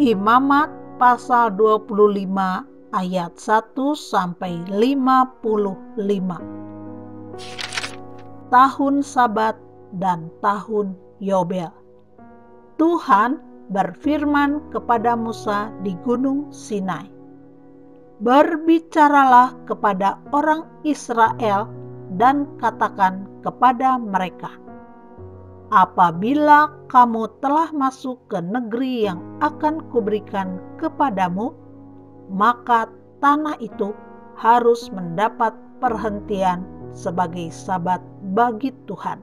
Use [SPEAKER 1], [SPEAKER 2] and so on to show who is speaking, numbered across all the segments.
[SPEAKER 1] Imamat pasal 25 ayat 1 sampai 55. Tahun Sabat dan tahun Yobel. Tuhan berfirman kepada Musa di Gunung Sinai, "Berbicaralah kepada orang Israel dan katakan kepada mereka, apabila kamu telah masuk ke negeri yang akan kuberikan kepadamu, maka tanah itu harus mendapat perhentian sebagai sabat bagi Tuhan.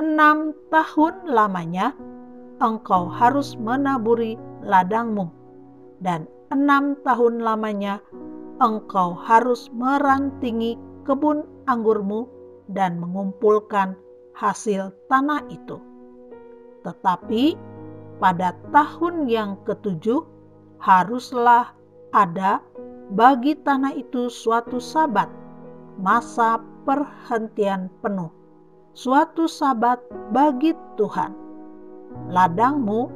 [SPEAKER 1] 6 tahun lamanya engkau harus menaburi ladangmu, dan 6 tahun lamanya engkau harus merantingi kebun anggurmu dan mengumpulkan hasil tanah itu. Tetapi pada tahun yang ketujuh haruslah ada bagi tanah itu suatu sabat, masa perhentian penuh, suatu sabat bagi Tuhan. Ladangmu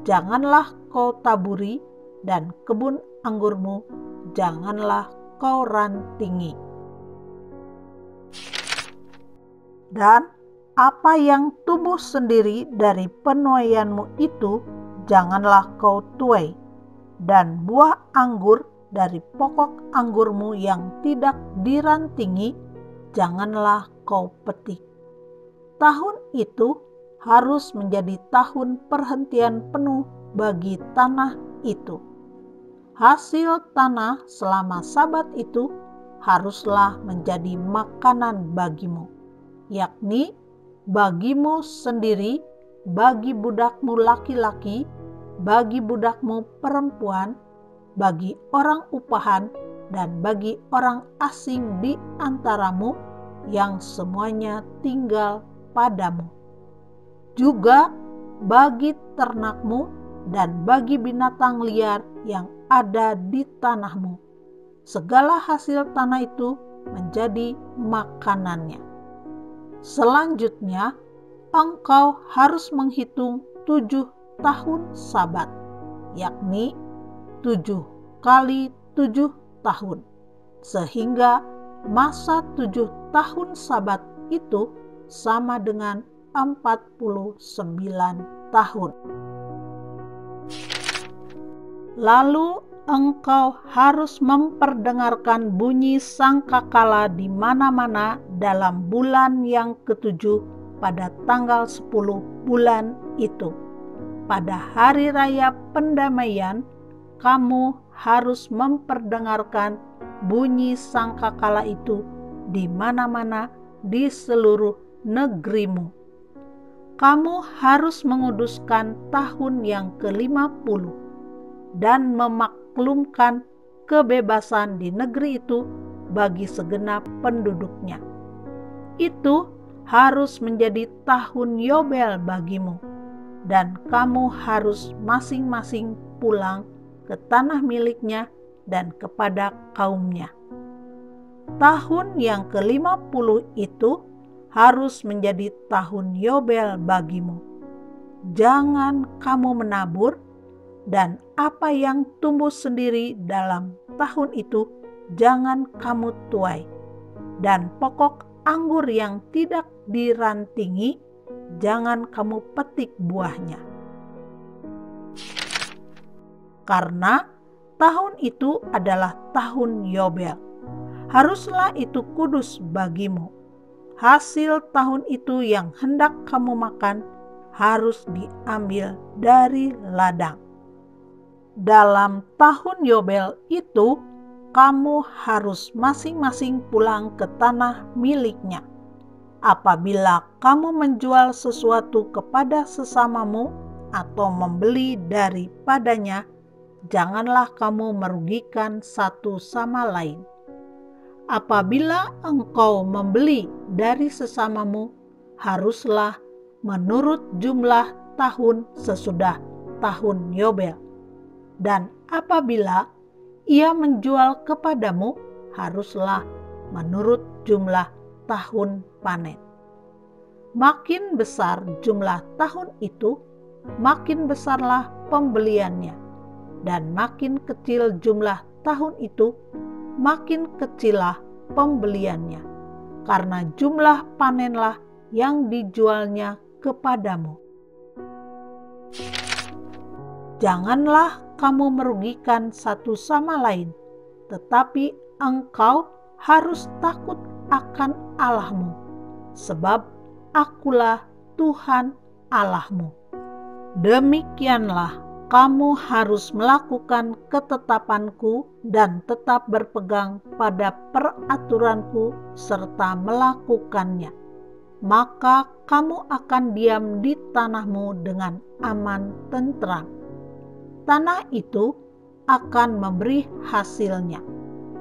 [SPEAKER 1] janganlah kau taburi, dan kebun anggurmu janganlah kau rantingi. Dan apa yang tumbuh sendiri dari penuaianmu itu janganlah kau tuai, dan buah anggur dari pokok anggurmu yang tidak dirantingi janganlah kau petik. Tahun itu harus menjadi tahun perhentian penuh bagi tanah itu. Hasil tanah selama sabat itu haruslah menjadi makanan bagimu, yakni bagimu sendiri, bagi budakmu laki-laki, bagi budakmu perempuan, bagi orang upahan, dan bagi orang asing di antaramu yang semuanya tinggal padamu. Juga bagi ternakmu dan bagi binatang liar yang ada di tanahmu. Segala hasil tanah itu menjadi makanannya. Selanjutnya, engkau harus menghitung 7 tahun sabat, yakni 7 kali 7 tahun, sehingga masa 7 tahun sabat itu sama dengan 49 tahun. Lalu engkau harus memperdengarkan bunyi sangkakala di mana-mana dalam bulan yang ketujuh pada tanggal 10 bulan itu. Pada hari raya pendamaian, kamu harus memperdengarkan bunyi sangkakala itu di mana-mana di seluruh negerimu. Kamu harus menguduskan tahun yang ke-50 dan memaklumkan kebebasan di negeri itu bagi segenap penduduknya. Itu harus menjadi tahun Yobel bagimu, dan kamu harus masing-masing pulang ke tanah miliknya dan kepada kaumnya. Tahun yang ke-50 itu harus menjadi tahun Yobel bagimu. Jangan kamu menabur, dan apa yang tumbuh sendiri dalam tahun itu jangan kamu tuai, dan pokok anggur yang tidak dirantingi jangan kamu petik buahnya. Karena tahun itu adalah tahun Yobel, haruslah itu kudus bagimu. Hasil tahun itu yang hendak kamu makan harus diambil dari ladang. Dalam tahun Yobel itu, kamu harus masing-masing pulang ke tanah miliknya. Apabila kamu menjual sesuatu kepada sesamamu atau membeli daripadanya, janganlah kamu merugikan satu sama lain. Apabila engkau membeli dari sesamamu, haruslah menurut jumlah tahun sesudah tahun Yobel. Dan apabila ia menjual kepadamu, haruslah menurut jumlah tahun panen. Makin besar jumlah tahun itu, makin besarlah pembeliannya, dan makin kecil jumlah tahun itu, makin kecillah pembeliannya, karena jumlah panenlah yang dijualnya kepadamu. Janganlah kamu merugikan satu sama lain, tetapi engkau harus takut akan Allahmu, sebab Akulah Tuhan Allahmu. Demikianlah kamu harus melakukan ketetapanku dan tetap berpegang pada peraturanku serta melakukannya. Maka kamu akan diam di tanahmu dengan aman tentram. Tanah itu akan memberi hasilnya,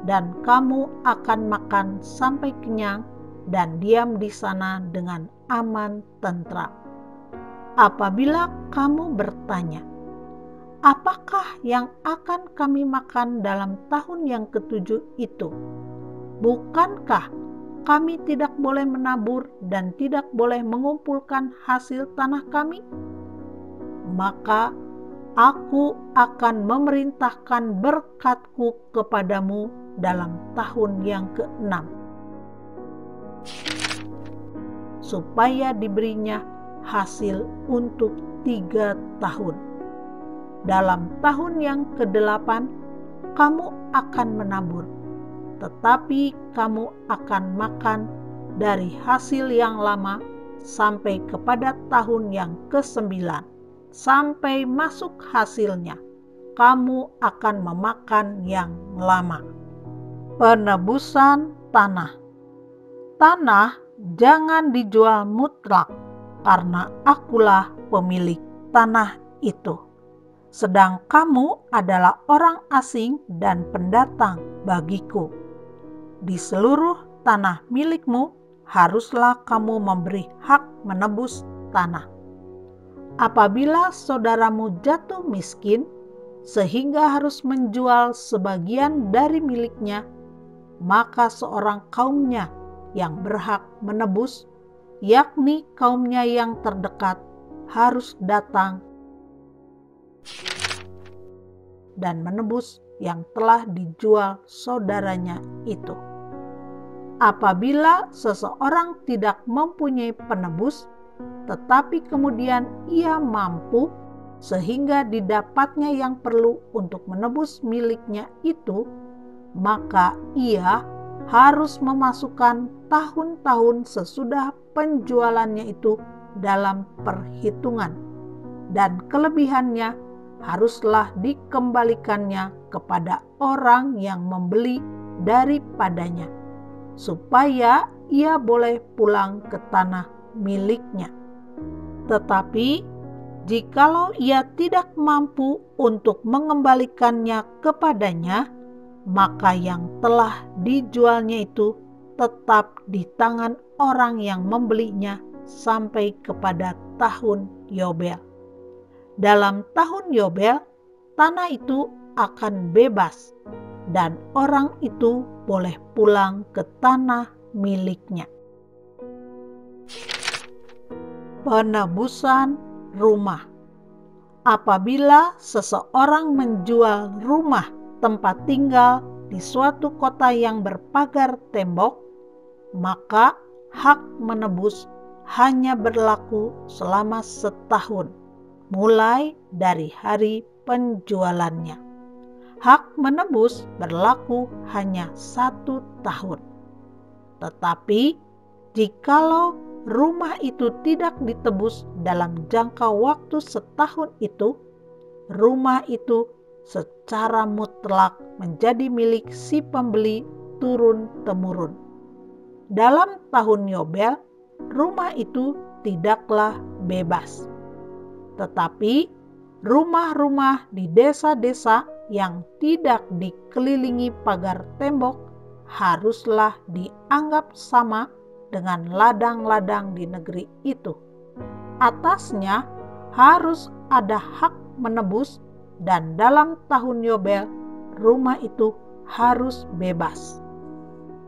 [SPEAKER 1] dan kamu akan makan sampai kenyang dan diam di sana dengan aman tentram. Apabila kamu bertanya, apakah yang akan kami makan dalam tahun yang ketujuh itu? Bukankah kami tidak boleh menabur dan tidak boleh mengumpulkan hasil tanah kami? Maka Aku akan memerintahkan berkat-Ku kepadamu dalam tahun yang ke-6, supaya diberinya hasil untuk 3 tahun. Dalam tahun yang ke-8, kamu akan menabur, tetapi kamu akan makan dari hasil yang lama sampai kepada tahun yang ke-9. Sampai masuk hasilnya, kamu akan memakan yang lama. Penebusan tanah. Tanah jangan dijual mutlak, karena Akulah pemilik tanah itu. Sedang kamu adalah orang asing dan pendatang bagiku. Di seluruh tanah milikmu haruslah kamu memberi hak menebus tanah. Apabila saudaramu jatuh miskin, sehingga harus menjual sebagian dari miliknya, maka seorang kaumnya yang berhak menebus, yakni kaumnya yang terdekat, harus datang dan menebus yang telah dijual saudaranya itu. Apabila seseorang tidak mempunyai penebus, tetapi kemudian ia mampu sehingga didapatnya yang perlu untuk menebus miliknya itu, maka ia harus memasukkan tahun-tahun sesudah penjualannya itu dalam perhitungan, dan kelebihannya haruslah dikembalikannya kepada orang yang membeli daripadanya, supaya ia boleh pulang ke tanah miliknya. Tetapi jikalau ia tidak mampu untuk mengembalikannya kepadanya, maka yang telah dijualnya itu tetap di tangan orang yang membelinya sampai kepada tahun Yobel. Dalam tahun Yobel, tanah itu akan bebas dan orang itu boleh pulang ke tanah miliknya. Penebusan rumah. Apabila seseorang menjual rumah tempat tinggal di suatu kota yang berpagar tembok, maka hak menebus hanya berlaku selama setahun, mulai dari hari penjualannya. Hak menebus berlaku hanya 1 tahun. Tetapi jikalau rumah itu tidak ditebus dalam jangka waktu setahun itu, rumah itu secara mutlak menjadi milik si pembeli turun-temurun. Dalam tahun Yobel, rumah itu tidaklah bebas. Tetapi rumah-rumah di desa-desa yang tidak dikelilingi pagar tembok haruslah dianggap sama dengan ladang-ladang di negeri itu. Atasnya harus ada hak menebus, dan dalam tahun Yobel rumah itu harus bebas.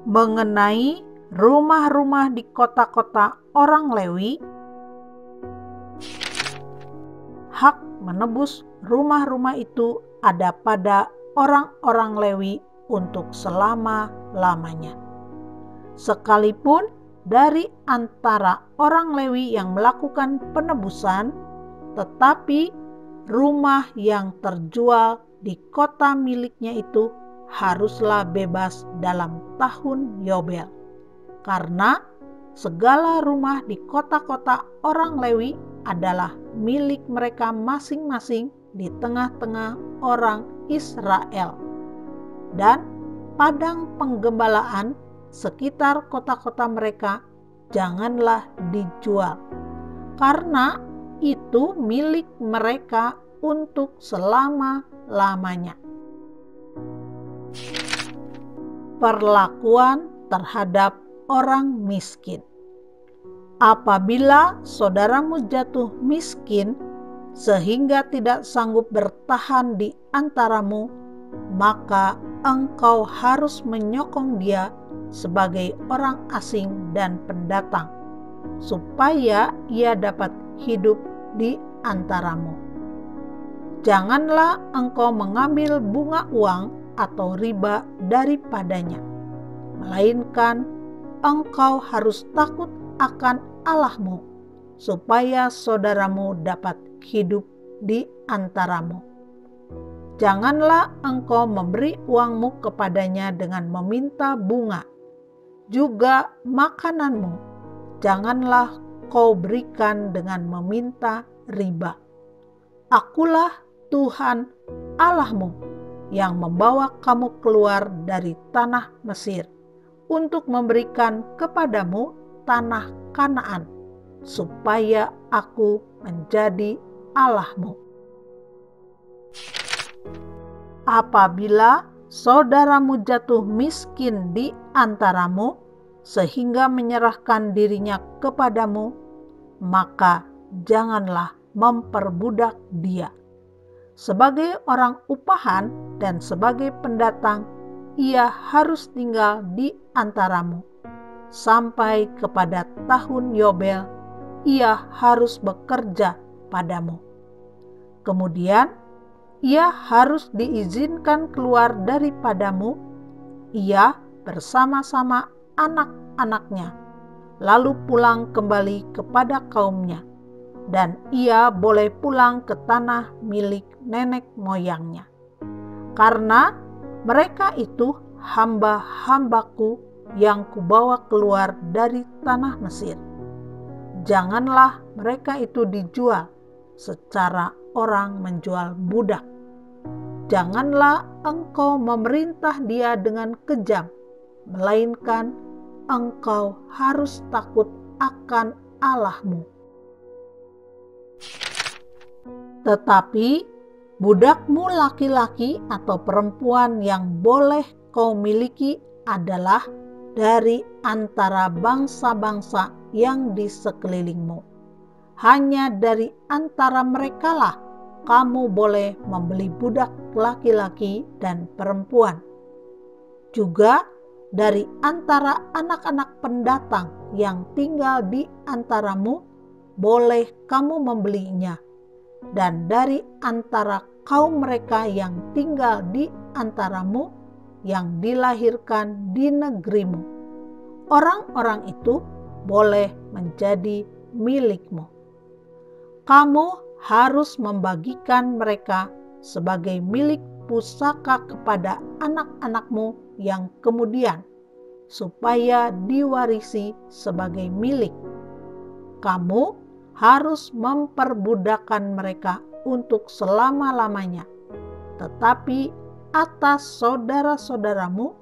[SPEAKER 1] Mengenai rumah-rumah di kota-kota orang Lewi, hak menebus rumah-rumah itu ada pada orang-orang Lewi untuk selama-lamanya. Sekalipun dari antara orang Lewi yang melakukan penebusan, tetapi rumah yang terjual di kota miliknya itu haruslah bebas dalam tahun Yobel, karena segala rumah di kota-kota orang Lewi adalah milik mereka masing-masing di tengah-tengah orang Israel. Dan padang penggembalaan sekitar kota-kota mereka janganlah dijual, karena itu milik mereka untuk selama-lamanya. Perlakuan terhadap orang miskin. Apabila saudaramu jatuh miskin sehingga tidak sanggup bertahan di antaramu, maka engkau harus menyokong dia sebagai orang asing dan pendatang, supaya ia dapat hidup di antaramu. Janganlah engkau mengambil bunga uang atau riba daripadanya, melainkan engkau harus takut akan Allahmu, supaya saudaramu dapat hidup di antaramu. Janganlah engkau memberi uangmu kepadanya dengan meminta bunga, juga makananmu janganlah kau berikan dengan meminta riba. Akulah Tuhan Allahmu yang membawa kamu keluar dari tanah Mesir untuk memberikan kepadamu tanah Kanaan, supaya aku menjadi Allahmu. Apabila saudaramu jatuh miskin di antaramu sehingga menyerahkan dirinya kepadamu, maka janganlah memperbudak dia. Sebagai orang upahan dan sebagai pendatang, ia harus tinggal di antaramu. Sampai kepada tahun Yobel, ia harus bekerja padamu. Kemudian, ia harus diizinkan keluar daripadamu, ia bersama-sama anak-anaknya, lalu pulang kembali kepada kaumnya, dan ia boleh pulang ke tanah milik nenek moyangnya. Karena mereka itu hamba-hambaku yang kubawa keluar dari tanah Mesir. Janganlah mereka itu dijual secara orang menjual budak. Janganlah engkau memerintah dia dengan kejam, melainkan engkau harus takut akan Allahmu. Tetapi budakmu laki-laki atau perempuan yang boleh kau miliki adalah dari antara bangsa-bangsa yang di sekelilingmu. Hanya dari antara merekalah kamu boleh membeli budak laki-laki dan perempuan. Juga dari antara anak-anak pendatang yang tinggal di antaramu, boleh kamu membelinya. Dan dari antara kaum mereka yang tinggal di antaramu, yang dilahirkan di negerimu, orang-orang itu boleh menjadi milikmu. Kamu harus membagikan mereka sebagai milik pusaka kepada anak-anakmu yang kemudian, supaya diwarisi sebagai milik. Kamu harus memperbudakan mereka untuk selama-lamanya, tetapi atas saudara-saudaramu,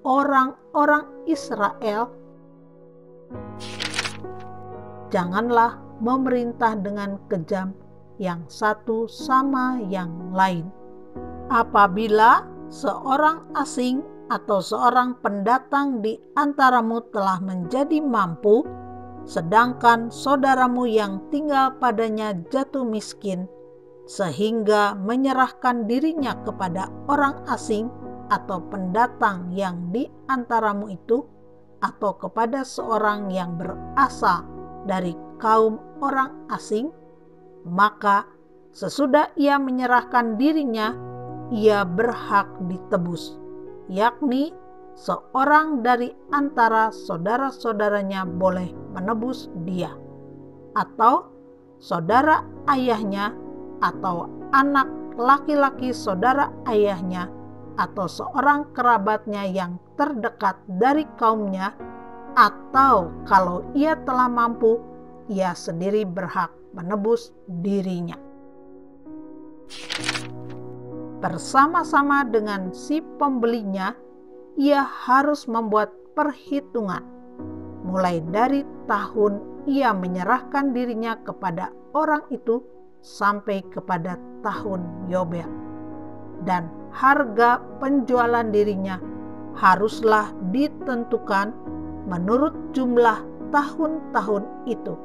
[SPEAKER 1] orang-orang Israel, janganlah memerintah dengan kejam yang satu sama yang lain. Apabila seorang asing atau seorang pendatang di antaramu telah menjadi mampu, sedangkan saudaramu yang tinggal padanya jatuh miskin, sehingga menyerahkan dirinya kepada orang asing atau pendatang yang di antaramu itu, atau kepada seorang yang berasal dari kaum orang asing, maka Sesudah ia menyerahkan dirinya, ia berhak ditebus, yakni seorang dari antara saudara-saudaranya boleh menebus dia, atau saudara ayahnya, atau anak laki-laki saudara ayahnya, atau seorang kerabatnya yang terdekat dari kaumnya, atau kalau ia telah mampu, ia sendiri berhak menebus dirinya. Bersama-sama dengan si pembelinya, ia harus membuat perhitungan mulai dari tahun ia menyerahkan dirinya kepada orang itu sampai kepada tahun Yobel, dan harga penjualan dirinya haruslah ditentukan menurut jumlah tahun-tahun itu.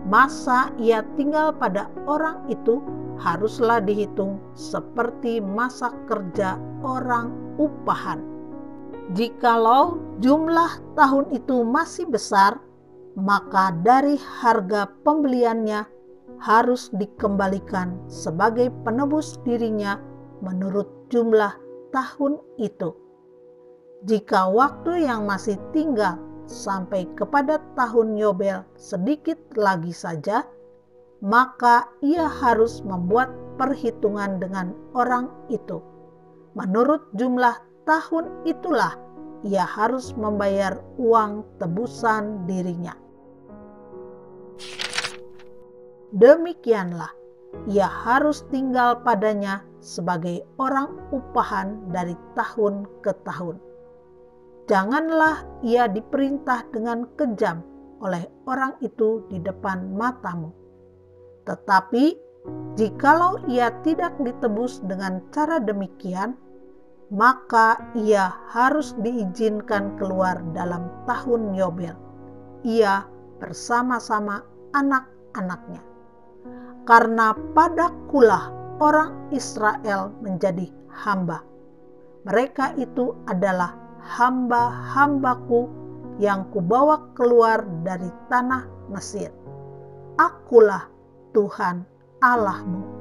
[SPEAKER 1] Masa ia tinggal pada orang itu haruslah dihitung seperti masa kerja orang upahan. Jikalau jumlah tahun itu masih besar, maka dari harga pembeliannya harus dikembalikan sebagai penebus dirinya menurut jumlah tahun itu. Jika waktu yang masih tinggal sampai kepada tahun Yobel sedikit lagi saja, maka ia harus membuat perhitungan dengan orang itu. Menurut jumlah tahun itulah ia harus membayar uang tebusan dirinya. Demikianlah ia harus tinggal padanya sebagai orang upahan dari tahun ke tahun. Janganlah ia diperintah dengan kejam oleh orang itu di depan matamu. Tetapi jikalau ia tidak ditebus dengan cara demikian, maka ia harus diizinkan keluar dalam tahun Yobel, ia bersama-sama anak-anaknya. Karena padakulah orang Israel menjadi hamba. Mereka itu adalah hamba-hambaku yang kubawa keluar dari tanah Mesir. Akulah Tuhan Allahmu.